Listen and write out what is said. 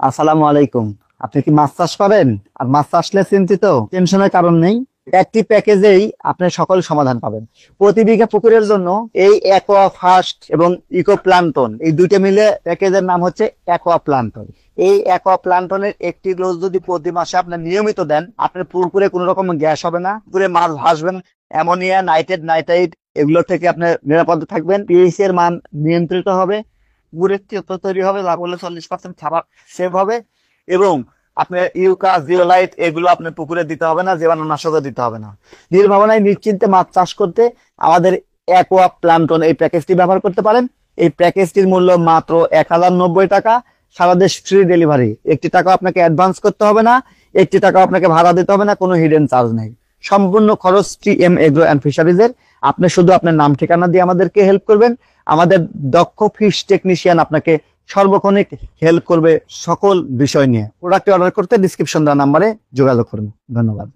আসসালামু আলাইকুম। আপনি কি মাছ চাষ করেন? আর মাছ চাষলে চিন্তিত? টেনশনের কারণ নেই। একটি প্যাকেজেই আপনি সকল সমাধান পাবেন। প্রতি বিঘা পুকুরের জন্য এই অ্যাকোয়া ফাস্ট এবং ইকো প্লান্টন এই দুইটা মিলে প্যাকেজের নাম হচ্ছে অ্যাকোয়া প্লান্টন। এই অ্যাকোয়া প্লান্টনের একটি ডোজ যদি প্রতি মাসে আপনি নিয়মিত দেন, আপনার পুকুরে কোনো রকম গ্যাস হবে না, পুকুরে মাছ ভাসবে না, অ্যামোনিয়া, নাইট্রাইট এগুলো থেকে আপনি নিরাপদে থাকবেন। পিএইচ এর মান নিয়ন্ত্রিত হবে, গুড়ের তেতো তৈরি হবে, যা বললে 40% খাবার সেভ হবে। এবং আপনার ইউকা জিওলাইট এগুলো আপনার পুকুরে দিতে হবে না, জীবাণুনাশকও দিতে হবে না। নির্ভাবনায় নিশ্চিন্তে মাছ চাষ করতে আমাদের অ্যাকোয়া প্লান্টন এই প্যাকেজটি ব্যবহার করতে পারেন। এই প্যাকেজটির মূল্য মাত্র 1090 টাকা, সারা দেশ ফ্রি ডেলিভারি। একটি টাকা আপনাকে অ্যাডভান্স করতে হবে না, একটি টাকা আপনাকে ভাড়া দিতে হবে না, কোনো হিডেন চার্জ নেই। সম্পূর্ণ খরচ টিএম এগ্রো অ্যান্ড ফিশারিজের। আপনি শুধু আপনার নাম ঠিকানা দিয়ে আমাদেরকে হেল্প করবেন। আমাদের দক্ষ ফিশ টেকনিশিয়ান আপনাকে সর্বক্ষণিক হেল্প করবে সকল বিষয় নিয়ে। প্রোডাক্ট অর্ডার করতে ডিসক্রিপশন দেওয়া নাম্বারে যোগাযোগ করুন। ধন্যবাদ।